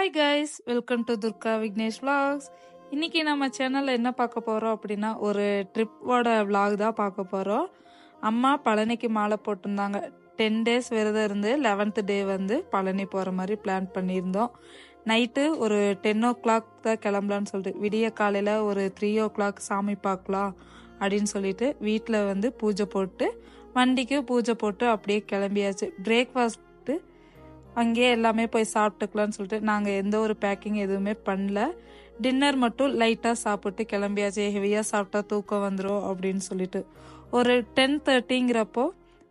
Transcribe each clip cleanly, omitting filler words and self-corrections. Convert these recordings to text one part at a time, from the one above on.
Hi guys, welcome to Durga Vignesh vlogs. இன்னைக்கு நம்ம சேனல்ல என்ன பார்க்க போறோம் அப்படின்னா ஒரு ட்ரிப்போட vlog தான் பார்க்க போறோம். அம்மா பழனிக்கு மாலை போட்டிருந்தாங்க. 10 days விரதம் இருந்து 11th டே வந்து பழனி போற மாதிரி பிளான் பண்ணியிருந்தோம். நைட்டு ஒரு 10 o'clock தான் கிளம்பலான்னு சொல்லிட்டு விடிய காலையில ஒரு 3 o'clock சாமி பார்க்கலாம் அப்படின்னு சொல்லிட்டு வீட்டில் வந்து பூஜை போட்டு வண்டிக்கு பூஜை போட்டு அப்படியே கிளம்பியாச்சு. பிரேக்ஃபாஸ்ட் அங்கேயே எல்லாமே போய் சாப்பிட்டுக்கலாம்னு சொல்லிட்டு நாங்கள் எந்த ஒரு பேக்கிங் எதுவுமே பண்ணல. டின்னர் மட்டும் லைட்டாக சாப்பிட்டு கிளம்பியாச்சு. ஹெவியாக சாப்பிட்டா தூக்கம் வந்துடும் அப்படின்னு சொல்லிட்டு ஒரு 10:30ங்கிறப்போ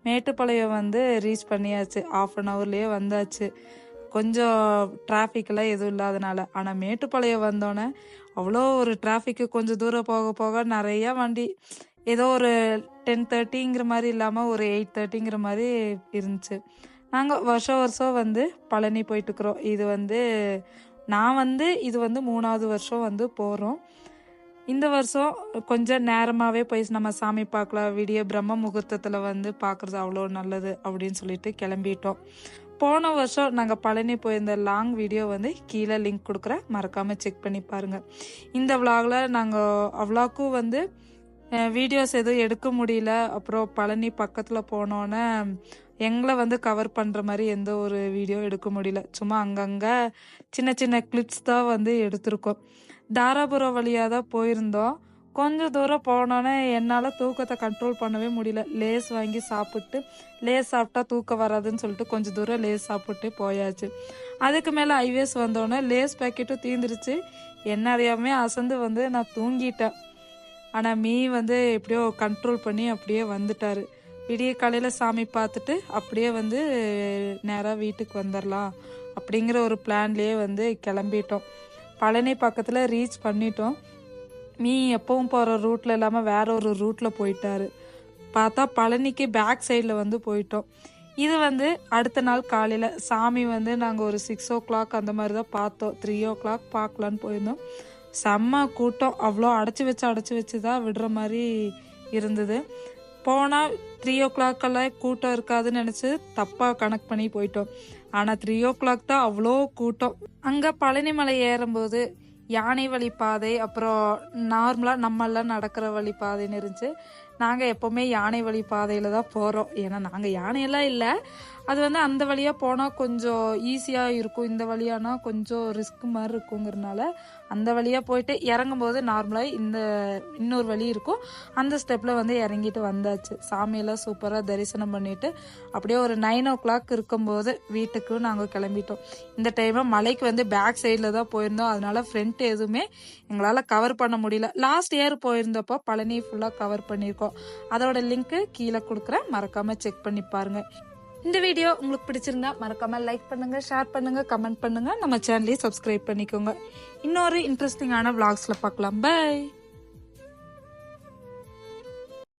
மேட்டுப்பாளையம் வந்து ரீச் பண்ணியாச்சு. 1/2 hourலேயே வந்தாச்சு. கொஞ்சம் டிராஃபிக்லாம் எதுவும் இல்லாதனால. ஆனால் மேட்டுப்பாளையம் வந்தோடனே அவ்வளோ ஒரு டிராஃபிக்கு. கொஞ்சம் தூரம் போக போக நிறையா வண்டி, ஏதோ ஒரு 10:30ங்கிற மாதிரி இல்லாமல் ஒரு 8:30ங்கிற மாதிரி இருந்துச்சு. நாங்கள் வருஷம் வந்து பழனி போயிட்டுருக்குறோம். இது வந்து இது வந்து 3வது வருஷம் வந்து போகிறோம். இந்த வருஷம் கொஞ்சம் நேரமாகவே போய் நம்ம சாமி பார்க்கலாம், விடிய பிரம்ம முகூர்த்தத்தில் வந்து பார்க்குறது அவ்வளோ நல்லது அப்படின்னு சொல்லிட்டு கிளம்பிட்டோம். போன வருஷம் நாங்கள் பழனி போயிருந்த லாங் வீடியோ வந்து கீழே லிங்க் கொடுக்குறேன், மறக்காமல் செக் பண்ணி பாருங்கள். இந்த விலாகில் நாங்கள் அவ்வளோக்கும் வந்து வீடியோஸ் எதுவும் எடுக்க முடியல. அப்புறம் பழனி பக்கத்தில் போனோன்னே எங்களை வந்து கவர் பண்ணுற மாதிரி எந்த ஒரு வீடியோ எடுக்க முடியல. சும்மா அங்கங்கே சின்ன சின்ன கிளிப்ஸ் தான் வந்து எடுத்திருக்கோம். தாராபுரம் வழியாக தான் போயிருந்தோம். கொஞ்சம் தூரம் போனோன்னே என்னால் தூக்கத்தை கண்ட்ரோல் பண்ணவே முடியல. லேஸ் வாங்கி சாப்பிட்டு, லேஸ் சாப்பிட்டா தூக்கம் வராதுன்னு சொல்லிட்டு கொஞ்சம் தூரம் லேஸ் சாப்பிட்டு போயாச்சு. அதுக்கு மேலே ஹைவேஸ் வந்தோடனே லேஸ் பேக்கெட்டும் தீந்துருச்சு. என்ன அறியாமே அசந்து வந்து நான் தூங்கிட்டேன். ஆனால் வந்து எப்படியோ கண்ட்ரோல் பண்ணி அப்படியே வந்துட்டாரு. விடிய காலையில் சாமி பார்த்துட்டு அப்படியே வந்து நேராக வீட்டுக்கு வந்துடலாம் அப்படிங்கிற ஒரு பிளான்லேயே வந்து கிளம்பிட்டோம். பழனி பக்கத்தில் ரீச் பண்ணிட்டோம். எப்பவும் போகிற ரூட்டில் இல்லாமல் வேற ஒரு ரூட்டில் போயிட்டாரு. பார்த்தா பழனிக்கு பேக் சைடில் வந்து போயிட்டோம். இது வந்து அடுத்த நாள் காலையில் சாமி வந்து நாங்கள் ஒரு 6 o'clock அந்த மாதிரி தான் பார்த்தோம். 3 o'clock பார்க்கலான்னு போயிருந்தோம். செம்ம கூட்டம். அவ்வளோ அடைச்சி வச்சு தான் விடுற மாதிரி இருந்தது. போனால் 3 o'clock கூட்டம் இருக்காதுன்னு நினச்சி தப்பாக கனெக்ட் பண்ணி போயிட்டோம். ஆனால் 3 o'clock தான் அவ்வளோ கூட்டம். அங்கே பழனி மலை ஏறும்போது யானை வழி பாதை, அப்புறம் நார்மலாக நம்மெல்லாம் நடக்கிற வழி பாதைன்னு இருந்துச்சு. நாங்கள் எப்போவுமே யானை வழி பாதையில் தான் போகிறோம். ஏன்னா நாங்கள் யானையெல்லாம் இல்லை, அது வந்து அந்த வழியாக போனால் கொஞ்சம் ஈஸியாக இருக்கும். இந்த வழியானா கொஞ்சம் ரிஸ்க் மாதிரி இருக்குங்கிறதுனால அந்த வழியாக போயிட்டு இறங்கும்போது நார்மலாக இன்னொரு வழி இருக்கும், அந்த ஸ்டெப்பில் வந்து இறங்கிட்டு வந்தாச்சு. சாமியெல்லாம் சூப்பராக தரிசனம் பண்ணிட்டு அப்படியே ஒரு 9 o'clock இருக்கும்போது வீட்டுக்கு நாங்கள் கிளம்பிட்டோம். இந்த டைம் மலைக்கு வந்து பேக் சைடில் தான் போயிருந்தோம். அதனால ஃப்ரண்ட் எதுவுமே எங்களால் கவர் பண்ண முடியல. லாஸ்ட் இயர் போயிருந்தப்போ பழனி ஃபுல்லாக கவர் பண்ணியிருக்கோம். அதோட லிங்க்கு கீழே கொடுக்குறேன், மறக்காமல் செக் பண்ணி பாருங்க. இந்த வீடியோ உங்களுக்கு பிடிச்சிருந்தா மறக்காம லைக் பண்ணுங்க, ஷேர் பண்ணுங்க, கமெண்ட் பண்ணுங்க. நம்ம சேனலையும் சப்ஸ்கிரைப் பண்ணிக்கோங்க. இன்னொரு இன்ட்ரெஸ்டிங்கான vlogsல பார்க்கலாம். பை.